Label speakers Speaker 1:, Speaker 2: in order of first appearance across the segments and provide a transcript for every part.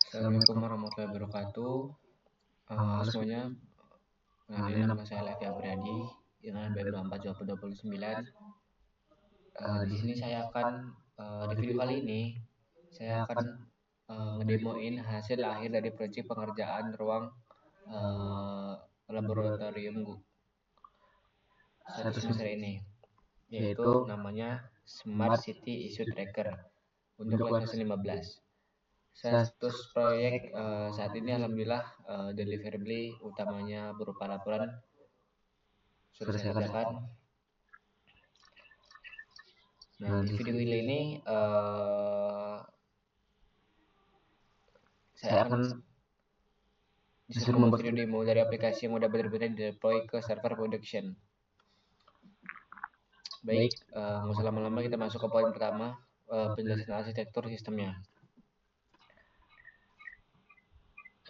Speaker 1: Assalamualaikum warahmatullahi wabarakatuh. Halo semuanya, ini nama saya Levi Abradi dengan BEM 24 di sini saya akan di video kali ini saya akan ngedemoin hasil akhir dari proyek pengerjaan ruang laboratorium satu semester ini, yaitu namanya Smart City Issue Tracker untuk kelas 15. Status proyek saat ini alhamdulillah deliverable utamanya berupa laporan sudah saya kerjakan. Nah, di video ini saya akan disuruh membuat video demo dari aplikasi yang udah benar-benar deploy ke server production. Baik, nggak usah lama-lama, kita masuk ke poin pertama, penjelasan arsitektur sistemnya.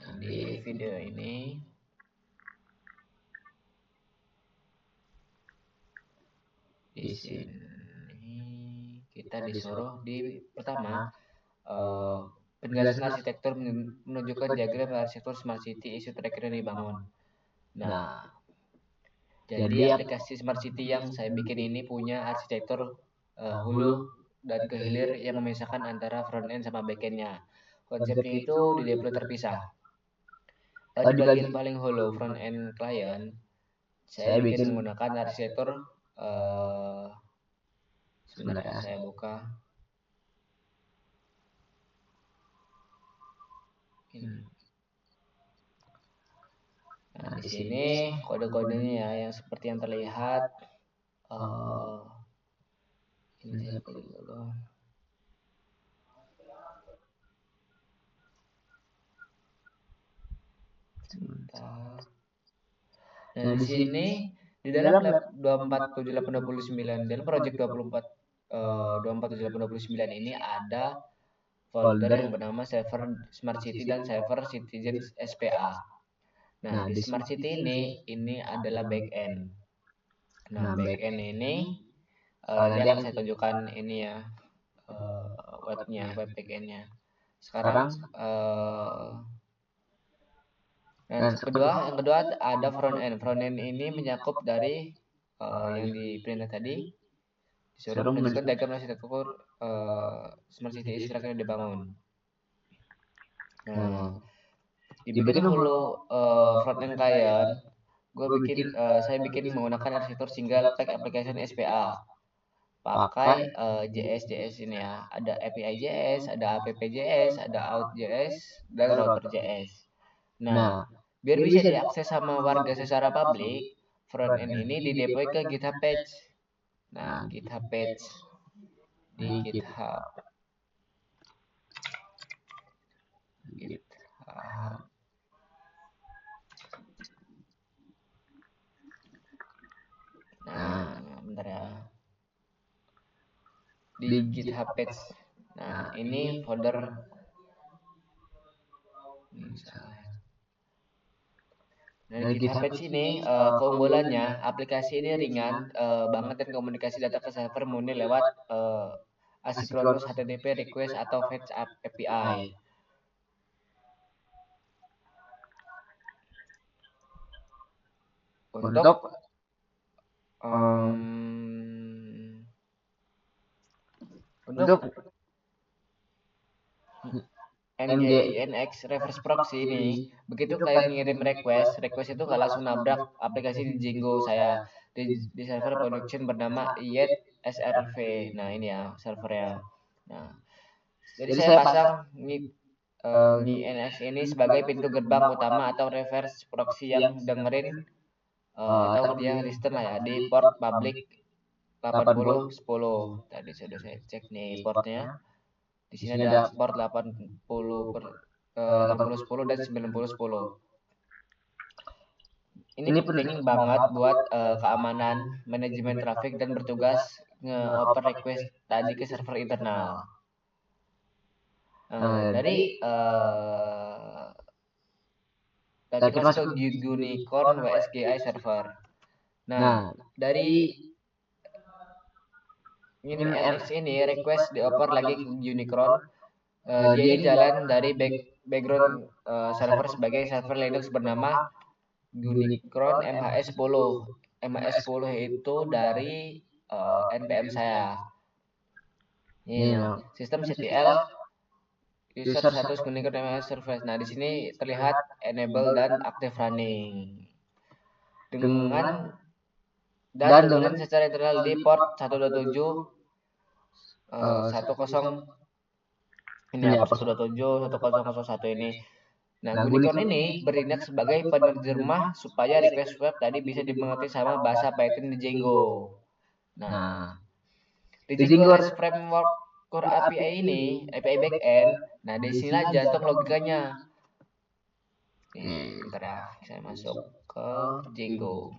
Speaker 1: Nah, di video ini di sini kita disuruh di pertama penjelasan arsitektur menunjukkan diagram arsitektur Smart City Issue Tracker yang dibangun. Nah, jadi aplikasi Smart City yang saya bikin ini punya arsitektur hulu dan ke hilir yang memisahkan antara front end sama back endnya. Konsepnya itu di deploy terpisah. Di bagian paling hulu front end client, saya bikin menggunakan arsitektur sebentar ya, saya buka ini. Nah, di sini kode-kodenya ya, yang seperti yang terlihat. Ini saya pilih dulu. Sebentar. Nah, di sini di dalam lab 247829 dalam project 247829 ini ada folder yang bernama server Smart City dan server Citizen SPA. Nah, di Smart City ini adalah backend. Nah, backend ini nanti akan saya tunjukkan ini ya, web backendnya. Sekarang yang kedua ada front end. Front end ini mencakup dari yang di print tadi, disuruh menunjukkan diagram arsitektur Smart City Issue yang dibangun. Nah, di bagian hulu front end client, saya bikin menggunakan arsitektur single page application SPA. Pakai JS ini ya, ada API JS, ada app JS, ada out JS, dan router JS. Nah, biar bisa diakses sama warga secara publik, front end ini dideploy ke GitHub page. Nah, GitHub page di GitHub. Nah, bentar ya. Di GitHub page. Nah, ini folder. Nah, di GitHub page ini keunggulannya aplikasi ini ringan banget dan komunikasi data ke server murni lewat asynchronous HTTP request atau fetch API. Untuk NGINX reverse proxy ini, begitu kalian ngirim request itu nggak langsung nabrak aplikasi di Django saya di server production bernama IET SRV. Nah, ini ya servernya. Nah, jadi saya pasang NGINX ini sebagai pintu gerbang utama atau reverse proxy yang dengerin atau dia listen lah ya di port public 8010. Tadi sudah saya cek nih portnya. Di sini ada port 8010 dan 9010. Ini penting banget buat keamanan, manajemen traffic, dan bertugas nge-open request tadi ke server internal. Dari kita masuk ke Unicorn WSGI server. Nah, dari NX ini request dioper lagi ke Unicorn. Dia ini jalan dari background server sebagai server Linux bernama Unicron MHS10. MHS10 itu dari NPM saya. Ini sistem CTL user status Unicron MHS service. Nah, di sini terlihat enable dan active running. Dengan dengan secara internal di port 127 10 ini ya, port 127 1001 ini. Nah, Unicron ini bertindak sebagai penerjemah supaya request web tadi bisa dimengerti sama bahasa Python di Django. Nah, di Django REST Framework Core API ini, API backend, nah disinilah jantung logikanya. Nih, bentar ya, saya masuk ke Django.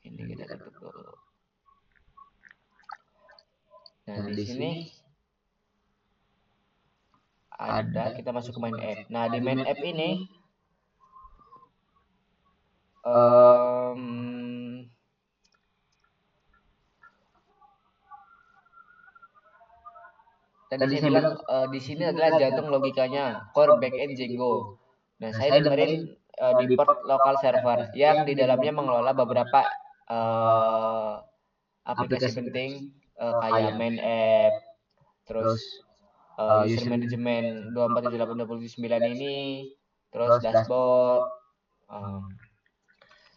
Speaker 1: Ini kita tutup dulu. Nah, di sini ada, kita masuk ke main app. Nah, di main app ini tadi saya bilang di sini adalah jantung logikanya, core backend Django. Nah, saya dengerin di port local server yang di dalamnya mengelola beberapa aplikasi penting kayak main app, terus user management 247829 ini, terus dashboard.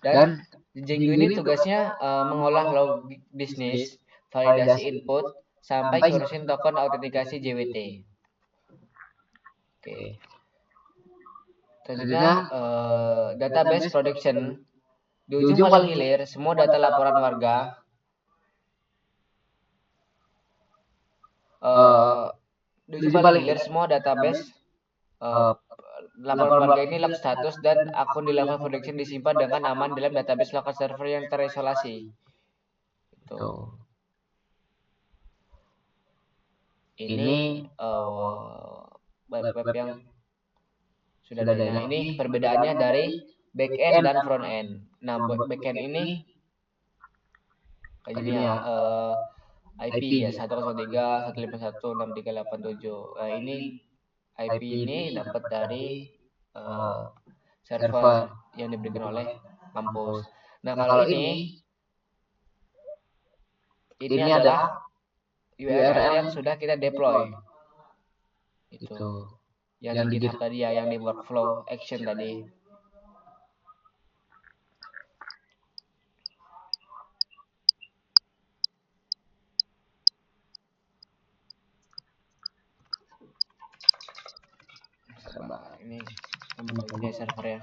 Speaker 1: Dan Django ini tugasnya mengolah logik bisnis, validasi input, sampai ngurusin token autentikasi JWT. Oke. Selanjutnya database production. Di ujung paling hilir semua data laporan warga. Di ujung paling hilir semua database laporan warga ini log status dan akun di level production disimpan dengan aman dalam database local server yang terisolasi. Itu. Ini web yang sudah ada. Nah, ini perbedaannya dari backend dan front end. Nah, backend ini kayak gini ya, IP ya 103.151.6387. Nah, ini IP ini dapat dari server yang diberikan oleh kampus. Nah, kalau ini adalah URL yang sudah kita deploy. Itu. Yang di GitHub tadi ya, yang di workflow action tadi. Sabar, ini membangunnya server ya.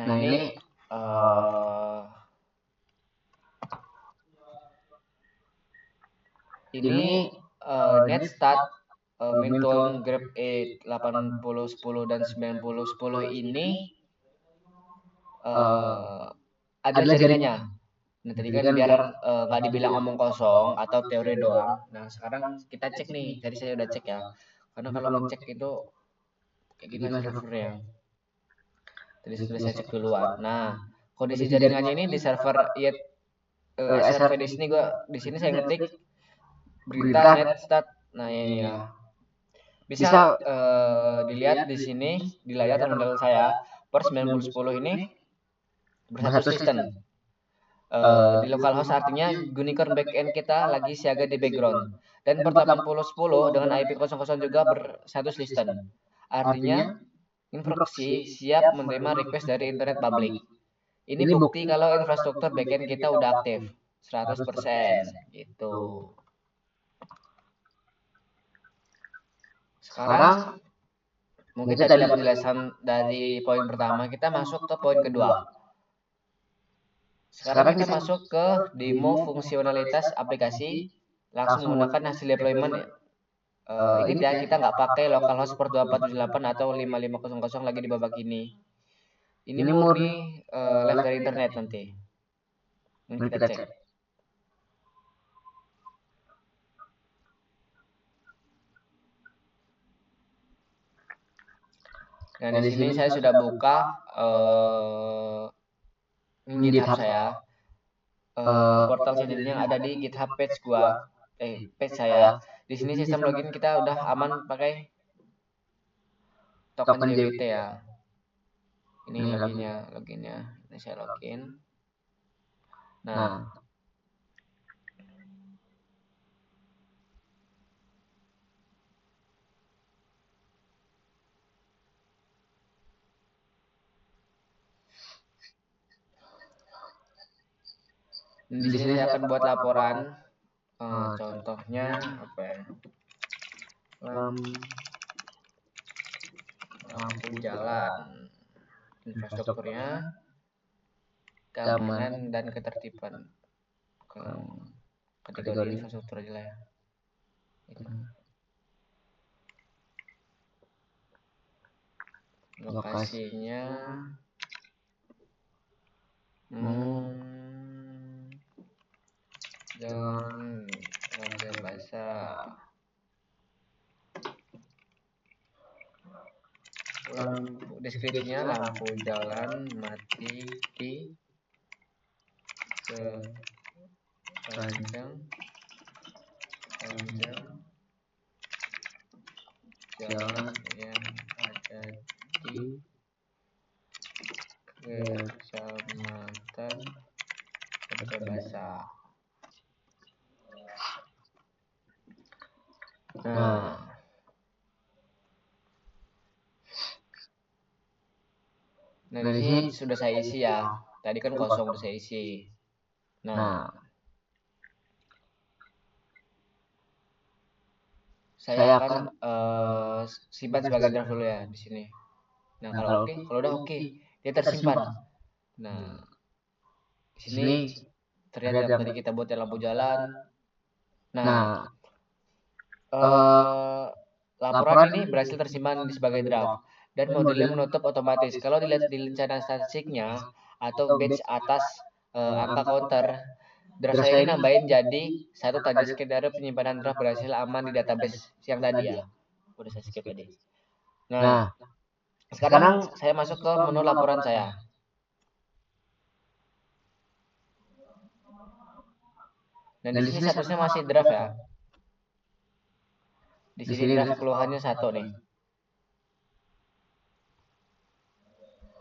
Speaker 1: Nah, ini netstat Milton Grab 8 8010 dan 9010 ini adalah jaringannya. Nah, tadi kan biar nggak dibilang omong kosong atau teori doang. Nah, sekarang kita cek nih. Tadi saya udah cek ya. Karena kalau ngecek itu kayak gimana servernya. Tadi sudah saya cek duluan. Nah, kondisi jaringannya ini di server SRV di sini di sini saya ngetik berita netstat. Nah, ini ya. Bisa dilihat di sini di layar terminal saya per 9010 ini bersatu listen. Di localhost artinya Unicorn backend kita lagi siaga di background. Dan per 8010 dengan IP 00 juga bersatu listen. Artinya Inproxy siap menerima request dari internet public. Ini bukti kalau infrastruktur backend kita udah aktif 100% gitu. Sekarang mungkin kita lihat penjelasan dari poin pertama, kita masuk ke poin kedua. Sekarang kita masuk ke demo fungsionalitas aplikasi langsung menggunakan hasil deployment. Ingat ya, kita nggak pakai localhost port 2478 atau 5500 lagi di babak ini. Ini murni live dari internet nanti. Ini kita cek. Nah, di sini saya sudah buka GitHub saya. Portal sendiri yang ada di GitHub page page saya. Di sini sistem login kita udah aman pakai token JWT ya. Ini loginnya. Ini saya login. Nah, di sini saya akan buat laporan. Contohnya apa ya? Lampu jalan, infrastrukturnya, keamanan dan ketertiban. Kategori infrastruktur aja lah ya. Lokasinya Jalan Raja Basa. Deskripsinya lampu jalan mati di sepanjang jalan yang ada di Kecamatan Raja Basa. Nah, di sini sudah saya isi ya. Tadi kan kosong udah saya isi. Nah, saya akan simpan sebagai draft dulu ya di sini. Nah, kalau oke, kalau udah oke, dia tersimpan. Nah, di sini terlihat yang tadi kita buat lampu jalan. Nah, laporan ini berhasil tersimpan sebagai draft dan modelnya menutup otomatis. Kalau dilihat di lencana statistiknya atau batch atas angka counter, draft saya ini nambahin jadi satu tanda skenario penyimpanan draft berhasil aman di database yang tadi ya. Udah saya skip tadi. Nah, sekarang saya masuk ke menu laporan saya. Dan di sini statusnya masih draft ya. Di sini draft keluhannya 1 nih.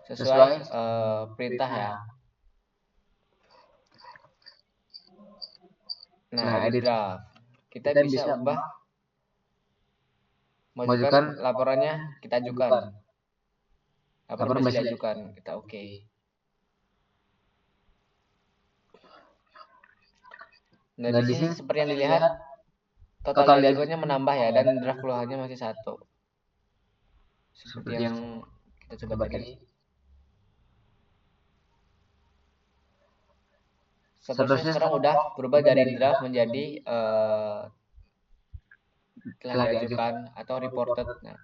Speaker 1: Sesuai perintah ya. Nah, edit draft. Kita bisa ubah, majukan laporannya, kita ajukan. Laporan masih diajukan, kita oke. Nah, di sini seperti yang dilihat, total diajukannya menambah ya, dan draft keluhannya masih 1. Seperti yang kita coba tadi. Seterusnya sekarang udah berubah dari draft menjadi telah diajukan atau reported. Nah,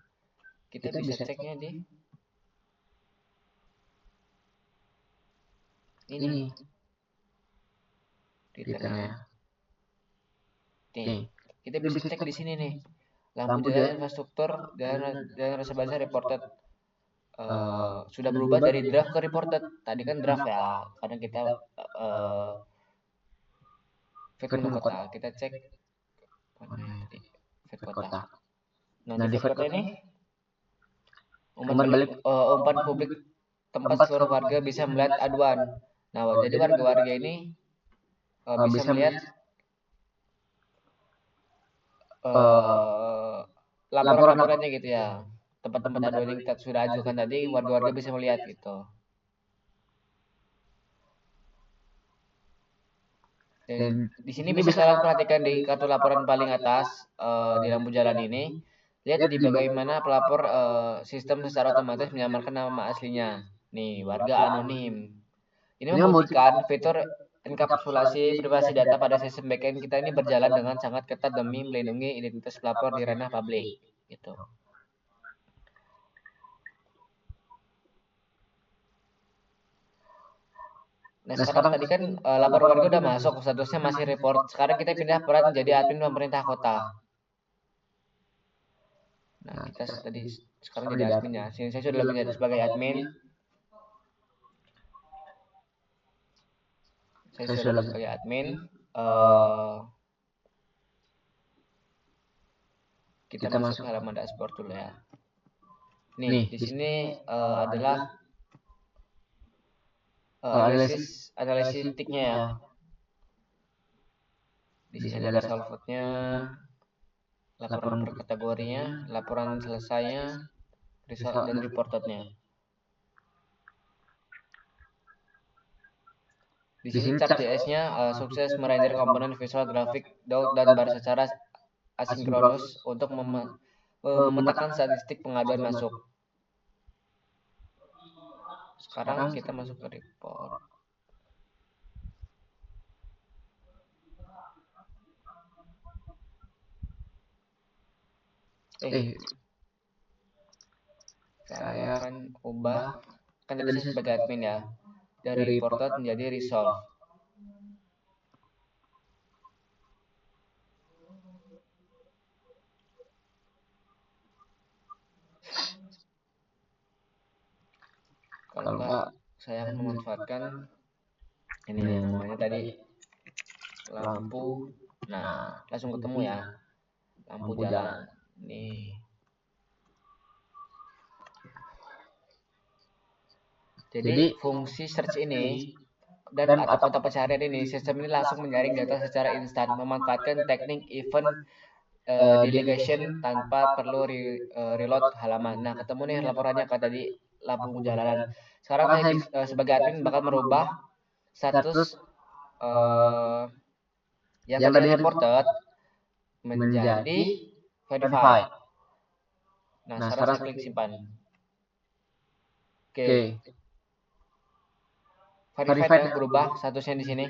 Speaker 1: kita bisa ceknya di ini detailnya. Nih, kita bisa cek di sini nih. Lampu jalan infrastruktur jalan Rasa Basa reported. Sudah berubah dari draft ke reported. Tadi kan draft ya, karena kita feed menu kota. Kita cek feed kota. Nah, di feed kota ini umpan publik tempat seluruh warga bisa melihat aduan. Nah, jadi warga-warga ini bisa melihat laporan-laporannya gitu ya. Tempat-tempat aduan yang kita sudah ajukan tadi, warga-warga bisa melihat gitu. Dan di sini bisa kalian perhatikan di kartu laporan paling atas di lampu jalan ini. Lihat di bagaimana pelapor sistem secara otomatis menyamarkan nama aslinya. Nih, warga anonim. Ini membuktikan fitur enkapsulasi privasi data pada sistem backend kita ini berjalan dengan sangat ketat demi melindungi identitas pelapor di ranah publik. Gitu. Nah sekarang tadi kan lapor warga udah masuk, statusnya masih report. Sekarang kita pindah peran jadi admin pemerintah kota. Nah kita tadi sekarang jadi admin ya. Sini saya sudah login sebagai admin. Saya sudah login sebagai admin. Kita masuk ke halaman dashboard dulu ya. Nih di sini adalah analisis titiknya ya. Di sini ada result vote-nya, laporan per kategorinya, laporan selesainya, result dan reported-nya. Di sini Chart.js-nya sukses merender komponen visual, grafik, DOT, dan bar secara asinkronus untuk memetakan statistik pengaduan masuk. Sekarang kita masuk ke report. Saya akan ubah, kan tadi saya sebagai admin ya, dari reported menjadi resolve. Kalau enggak, saya akan memanfaatkan ini namanya tadi lampu. Nah, langsung ketemu ya, lampu jalan. Nih. Jadi fungsi search ini dan atau kata pencarian ini, sistem ini langsung menyaring data secara instan, memanfaatkan teknik event delegation tanpa perlu reload halaman. Nah, ketemu nih laporannya kan tadi lampu jalanan. Sekarang saya sebagai admin bakal merubah status yang tadi reported menjadi verified. Nah, sekarang saya klik simpan. Oke. Verified ya, berubah statusnya di sini.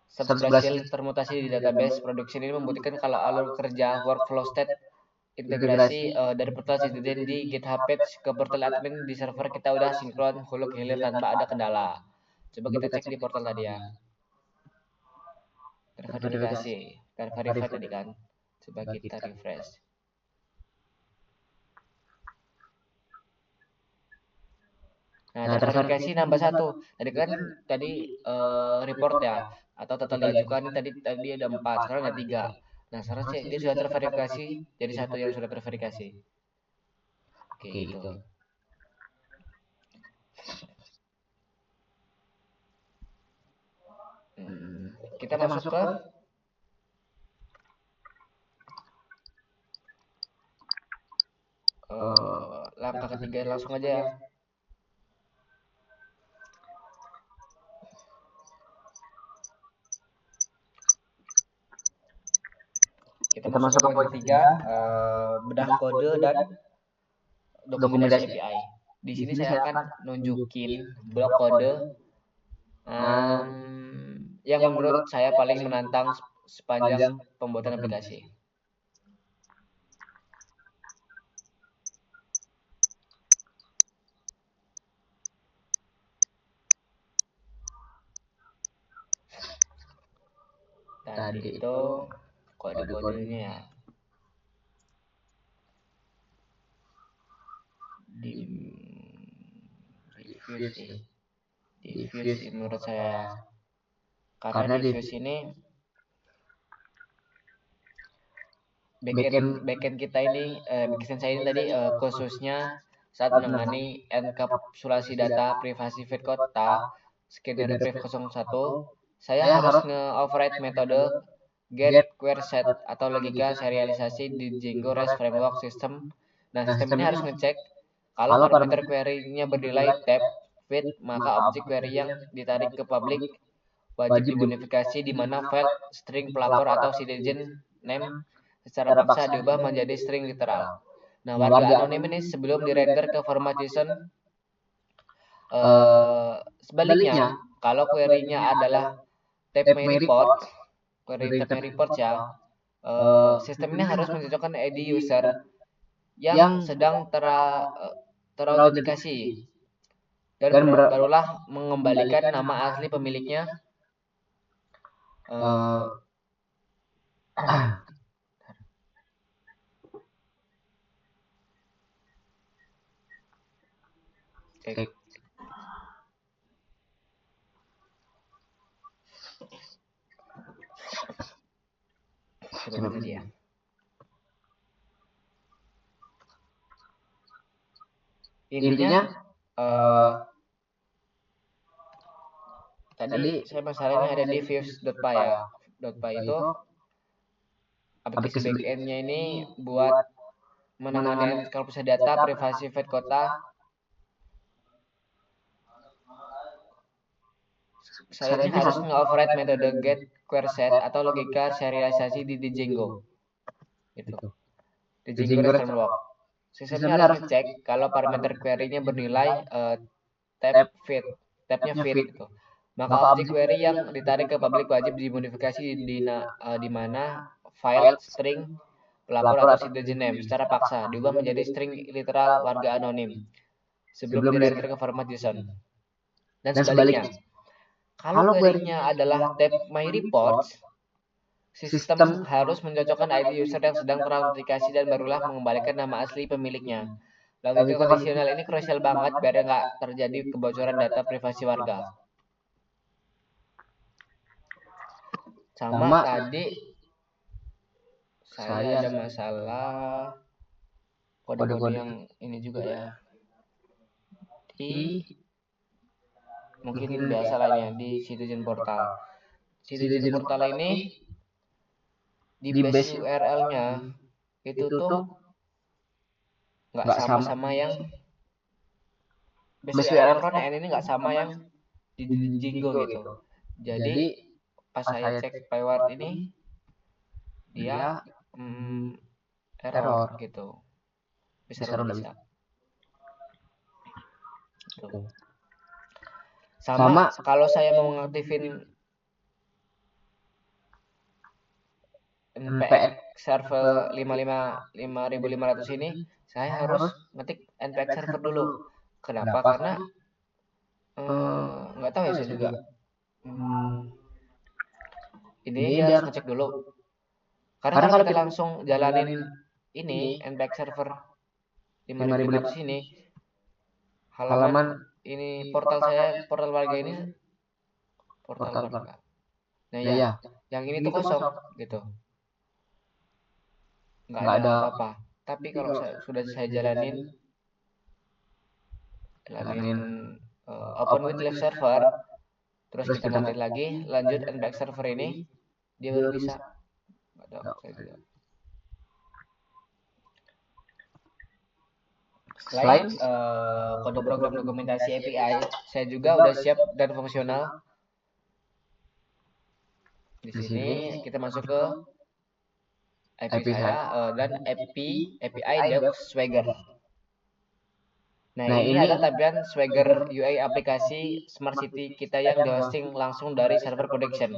Speaker 1: Status berhasil termutasi di database. Production ini membuktikan kalau alur kerja workflow state integrasi dari portal Citizen di GitHub page ke portal admin di server kita udah sinkron huluk hilir tanpa ada kendala. Coba kita cek di portal tadi ya. Terverifikasi, terverified tadi kan. Coba kita refresh. Nah, terverifikasi nambah 1. Tadi report ya, atau total diajukan ini tadi ada 4, sekarang ada 3. Nah, sekarang dia sudah terverifikasi jadi 1 yang sudah terverifikasi. Oke, gitu. Kita masuk ke langkah ketiga, langsung aja ya. Kita masuk ke poin ketiga, bedah kode dan dokumentasi API. Di sini saya akan nunjukin blok kode yang menurut saya paling menantang sepanjang pembuatan aplikasi. Tadi itu kode-kodenya ya. Diffuse sih menurut saya. Karena diffuse ini backend kita ini, backend saya ini tadi khususnya saat menangani enkapsulasi data privasi feed kota skenario priv 01, saya harus nge-override metode get query set atau logika serialisasi di Django REST Framework System. Nah, sistem ini harus ngecek kalau parameter query-nya bernilai tab feed, maka objek query yang ditarik ke public wajib dimodifikasi di mana file string pelapor atau citizen name secara paksa diubah menjadi string literal. Nah, warga anonim ini sebelum dirender ke format JSON, sebaliknya kalau query-nya adalah tab my report, query tab my report ya, sistem ini harus mencocokkan ID user yang sedang terautentikasi. dan barulah mengembalikan nama asli pemiliknya. Cek. Sebentar tadi ya. Intinya tadi saya masalahnya ada di views.py ya. .py itu aplikasi backend-nya ini buat menangani kalau bisa data, privasi feed kota. Saya ini harus nge-override metode get query set atau logika serialisasi di Django. Gitu. Di Django REST Framework. Sistemnya harus ngecek kalau parameter query-nya bernilai tabnya feed gitu. Maka objek query yang ditarik ke public wajib dimodifikasi di mana file string pelapor atau citizen name secara paksa diubah menjadi string literal warga anonim sebelum dirender ke format JSON. Dan sebaliknya, kalau query-nya adalah tab my reports, sistem harus mencocokkan ID user yang sedang terautentikasi dan barulah mengembalikan nama asli pemiliknya. Logika kondisional ini krusial banget biar nggak terjadi kebocoran data privasi warga. Sama tadi saya ada masalah kode-kode yang ini juga ya. Mungkin biasa lainnya di Citizen Portal. Citizen Portal ini di base URL-nya itu tuh nggak sama yang base URL front-end ini nggak sama yang di Django gitu. Jadi pas saya cek PyWard ini dia error gitu. Bisa udah bisa. Gitu. Sama kalau saya mau ngaktifin npx server 5500 ini, saya harus ngetik npx server dulu. Kenapa? Karena nggak tahu ya saya juga. Ini dia harus ngecek dulu. Karena kalau kita langsung jalanin ini npx server 5500 ini, halaman ini portal saya, portal warga ini, portal warga. Nah ya, yang ini tuh kosong gitu. Nggak ada apa-apa. Tapi kalau sudah saya jalanin open with live server, terus kita matiin lagi, lanjut npx server ini, dia baru bisa. Nggak tahu saya juga. Selain kode program dokumentasi API, saya juga udah siap dan fungsional. Di sini kita masuk ke API saya dan API dev Swagger. Nah, ini adalah tampilan Swagger UI aplikasi Smart City kita yang dihosting langsung dari server production.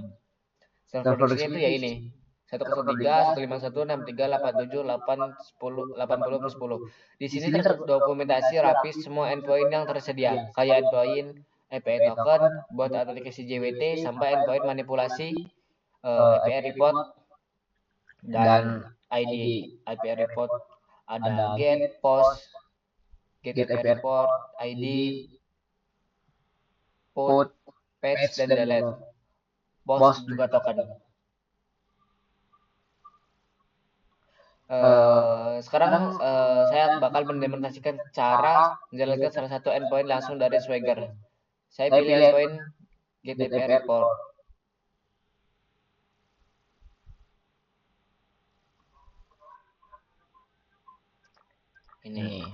Speaker 1: Server production itu ya ini. 103.151.63.87.810. Di sini terdokumentasi rapi semua endpoint yang tersedia, kayak endpoint API token, bot autentikasi JWT, sampai endpoint manipulasi API report dan ID API report. Ada get, post, get API report, ID, put, patch, dan delete. Post juga token. Sekarang saya bakal mendemonstrasikan cara menjalankan salah satu endpoint langsung dari Swagger. Saya pilih endpoint get API report. Ini.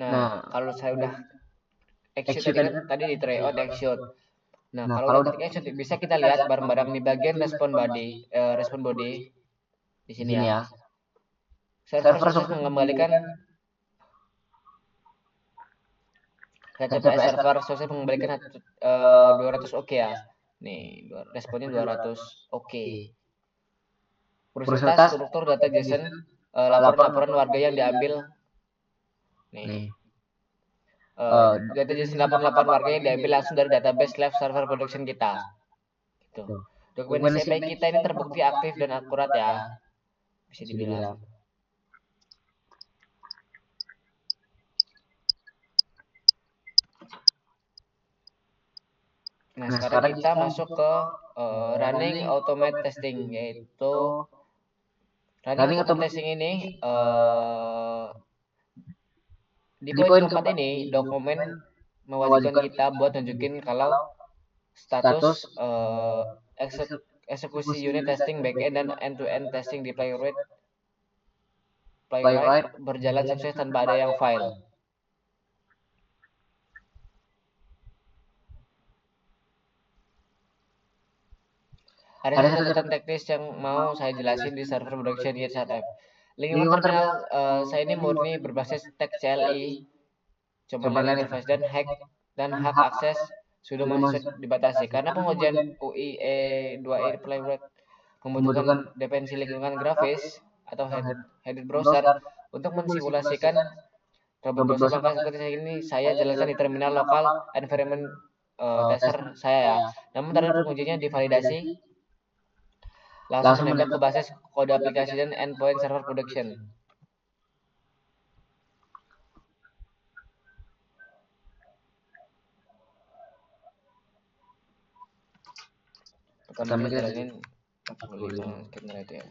Speaker 1: Nah, kalau saya udah execute tadi di tryout execute. Nah, kalau udah ketik execute bisa kita lihat bareng-bareng di bagian respon body di sini ya. Server sukses mengembalikan HTTPS server sukses mengembalikan 200 oke ya. Nih, responnya 200 oke. Beserta struktur data JSON laporan-laporan warga yang diambil. Nih, data JSON laporan warga yang diambil langsung dari database live server production kita. Gitu. Dokumen CPI kita ini terbukti aktif dan akurat ya, bisa dibilang. Nah, sekarang kita masuk ke running automate testing, yaitu running automate testing ini di poin keempat ini dokumen mewajibkan kita buat nunjukin kalau status eksekusi unit testing backend dan end-to-end testing di Playwright berjalan sukses tanpa ada yang fail. Ada satu catatan teknis yang mau saya jelasin di server production YSHF. Lingkungan terminal saya ini murni berbasis text CLI, command line interface dan hak akses sudah mahasiswa dibatasi karena pengujian UI E2E Playwright membutuhkan dependensi lingkungan grafis atau header browser untuk mensimulasikan robot browser. Maka seperti ini saya jelaskan di terminal lokal environment tester saya ya. Namun terhadap pengujiannya divalidasi langsung menembak ke basis kode aplikasi dan endpoint server production. Pertama kita jalanin 45 sekian itu ya.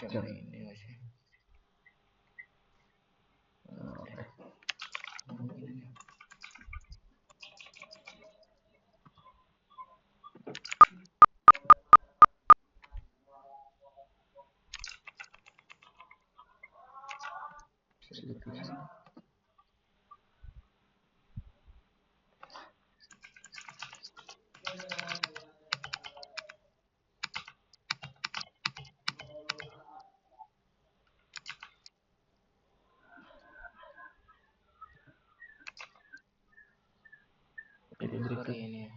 Speaker 1: Coba ini masih. Berikut ini.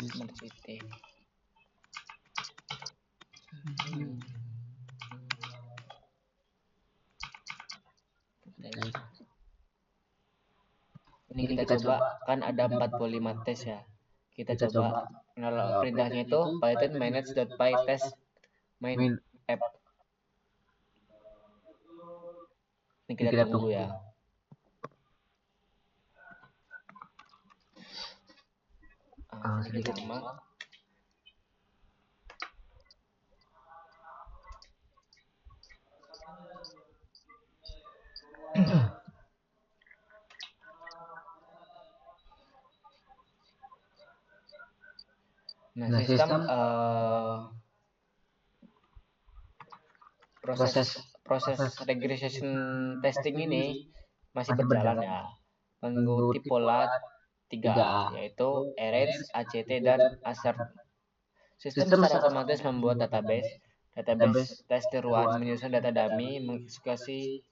Speaker 1: Smart City. Ini kita coba, kan ada 45 tes ya. Kita coba kalau perintahnya itu python manage.py test main app. Ini kita tunggu ya. Sedikit lemah. Nah, sistem proses regression testing ini masih berjalan ya, mengikuti pola 3A, yaitu arrange, ACT, dan assert. Sistem secara otomatis membuat database test tier 1, menyusun data dummy, mengeksekusi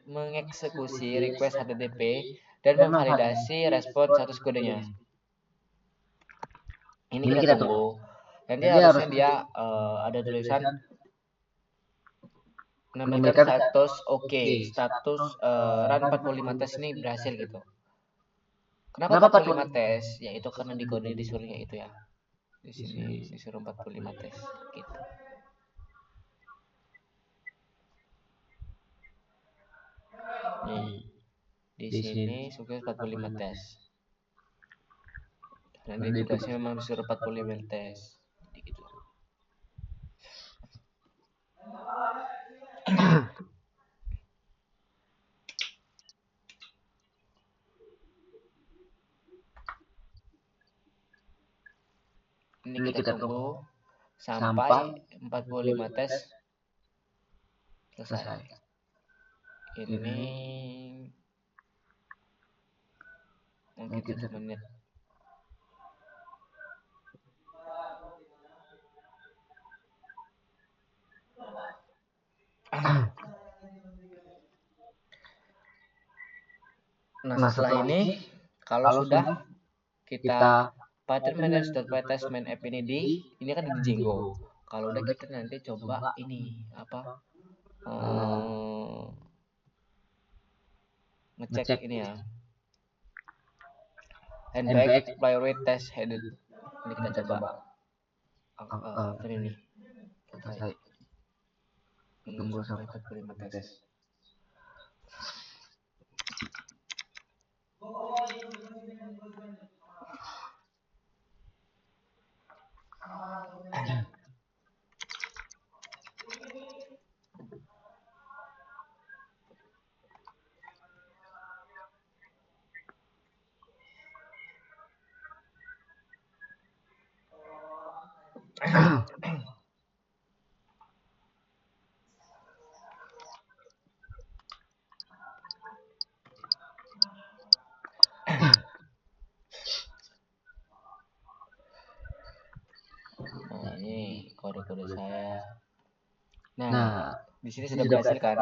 Speaker 1: mengeksekusi request HTTP dan memvalidasi respon status kodenya. Ini kita tunggu. Nanti harusnya dia ada tulisan menampilkan status oke, status run 45 tes ini berhasil gitu. Kenapa 45 tes? Ya itu karena di kode disuruhnya itu ya. Di sini disuruh 45 tes gitu. Nih, di sini sukses 45 tes. Nanti tugasnya memang disuruh 45 tes. Jadi gitu. Ini kita tunggu sampai 45 tes selesai. Ini mungkin 1 menit. Nah, setelah ini kalau sudah kita pattern manage.pytest main app ini kan di Django. Kalau udah kita nanti coba ini apa? Ngecek ini ya. Npx priority test headed. Ini kita coba. Ini selesai. Tunggu sampai 45 tes. Nah, ini kode-kode saya. Nah, di sini sudah berhasil kan?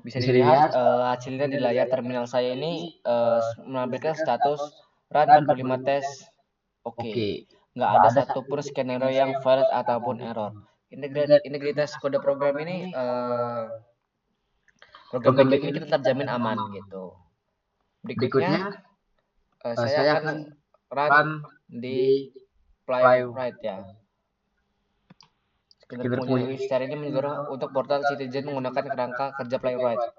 Speaker 1: Bisa dilihat hasilnya di layar terminal saya ini menampilkan status run 45 tes oke. Nggak ada satupun skenario yang valid ataupun error. Integritas kode program ini program backend ini kita terjamin aman gitu. Berikutnya saya akan run di Playwright ya. Sekedar pengunjung secara ini mendorong untuk portal Citizen menggunakan kerangka kerja Playwright.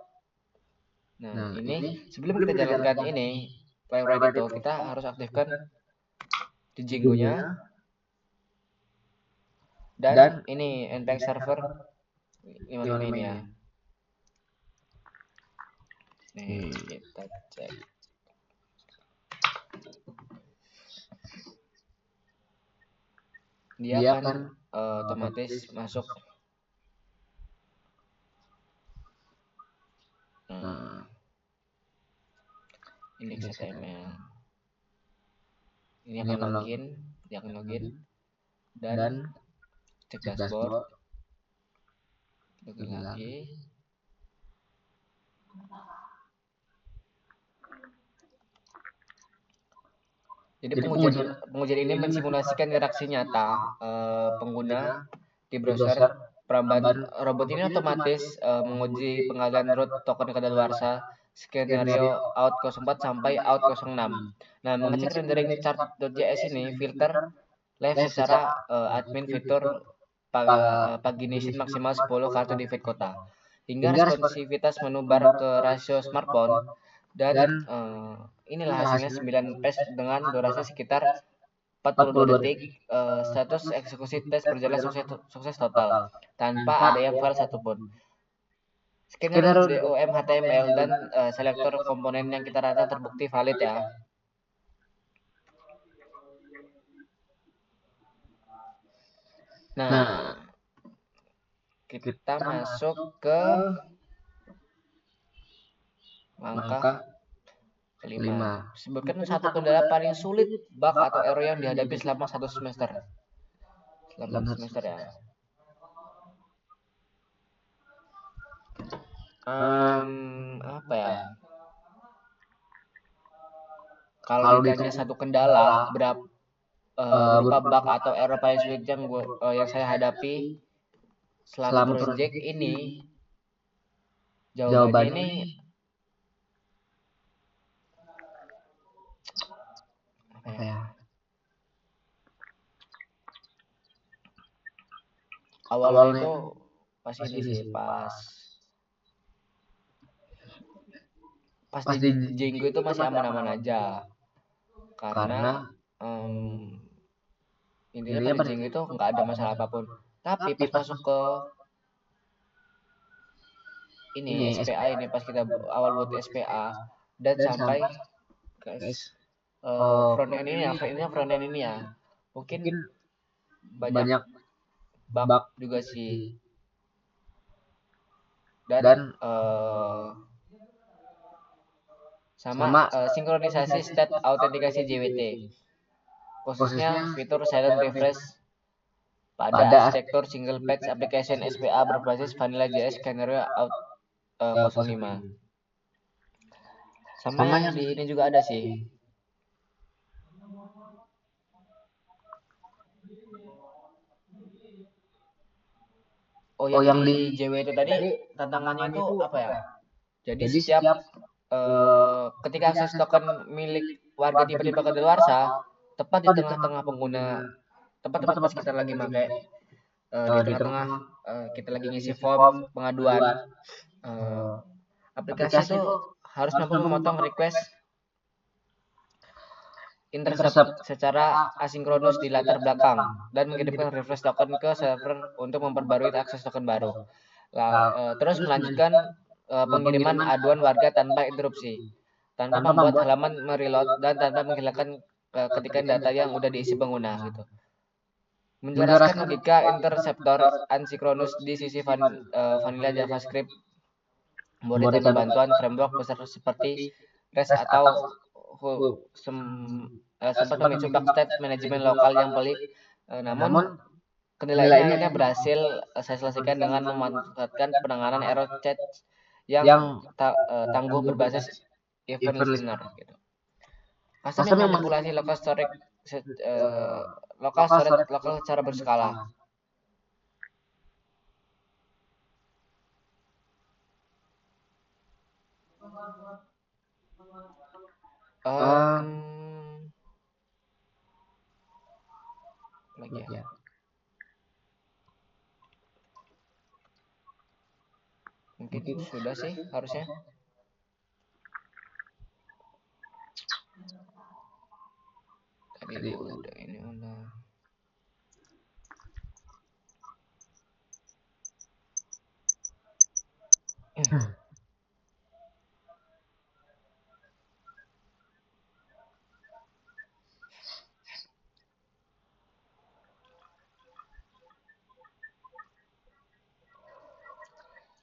Speaker 1: Nah, ini sebelum kita jalankan ini Playwright itu kita harus aktifkan di Django-nya dan ini npx server 55 ini ya. Nih kita cek. Dia akan otomatis masuk. Ini XML. Ini akan login, dia akan login dan cek dashboard. Login lagi. Jadi pengujian ini mensimulasikan interaksi nyata pengguna di browser. Perambahan robot ini otomatis menguji pengalian root token kadaluarsa skenario out 04 sampai out 06. Nah, mengecek rendering chart.js ini filter live secara admin fitur pagination maksimal 10 kartu di feed kota. Hingga responsivitas menu bar ke rasio smartphone dan inilah hasilnya 9 page dengan durasi sekitar 42 detik. Status eksekusi tes berjalan sukses total tanpa ada yang fail satupun. Skenario DOM HTML dan selektor komponen yang kita rata terbukti valid ya. Nah, kita masuk ke langkah kelima. Sebutkan satu kendala paling sulit, bug atau error yang dihadapi selama satu semester. Selama satu semester ya. Apa ya? Kalau ditanya satu kendala berupa bug atau error paling sulit yang saya hadapi selama project ini, jawabannya ini apa ya? Awalnya itu pas ini sih, pas di Django itu masih aman-aman aja, karena intinya pada Django itu nggak ada masalah apapun. Tapi pas masuk ke ini SPA ini, pas kita awal buat SPA dan sampai ke front end ini ya, front end ini ya, mungkin banyak bug juga sih. Dan sama sinkronisasi state autentikasi JWT, khususnya fitur silent refresh pada arsitektur single page application SPA berbasis Vanilla JS Canary Out 05. Sama yang di ini juga ada sih. Yang di JW itu tadi tantangannya itu apa ya? Jadi setiap ketika akses token milik warga tiba-tiba kedaluarsa, tepat di tengah-tengah pengguna, tepat pas kita lagi pakai di tengah-tengah kita lagi ngisi form pengaduan, aplikasi itu harus mampu memotong request intercept secara asinkronus di latar belakang dan mengirimkan refresh token ke server untuk memperbarui akses token baru. Terus melanjutkan pengiriman aduan warga tanpa interupsi, tanpa membuat halaman mereload dan tanpa menghilangkan ketikan data yang udah diisi pengguna gitu. Menjelaskan logika interceptor asinkronus di sisi vanilla JavaScript memberikan bantuan framework besar seperti REST atau sempat memicu bug state manajemen lokal yang pelik. Namun kendala ini akhirnya berhasil saya selesaikan dengan memanfaatkan penanganan error chat yang tangguh berbasis event listener gitu. Custom yang manipulasi local storage lokal secara berskala. Lagi ya. Mungkin sudah sih harusnya. Tadi udah ini udah.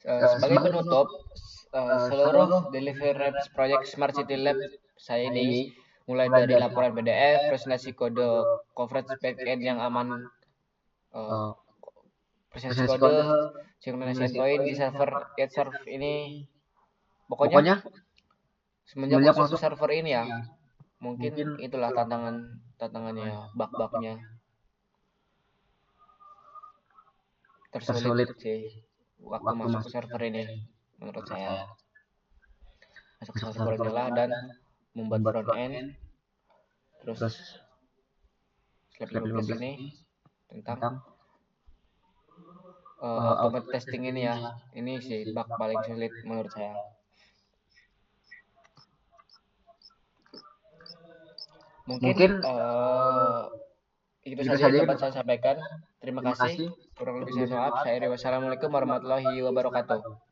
Speaker 1: Sebagai penutup, seluruh delivery reps proyek Smart City Lab saya ini, mulai dari laporan PDF, presentasi kode, coverage backend yang aman, presentasi kode, sinkronisasi endpoint di server GetServe ini, pokoknya semenjak masuk server ini ya, mungkin itulah tantangannya, bug-bugnya tersulit sih waktu masuk ke server ini menurut saya. Masuk ke server inilah dan membuat front end, terus slab 15 ini tentang automate testing ini ya. Ini sih bug paling sulit menurut saya. Mungkin itu saja yang dapat saya sampaikan. Terima kasih. Kurang lebih saya maaf. Wassalamualaikum warahmatullahi wabarakatuh.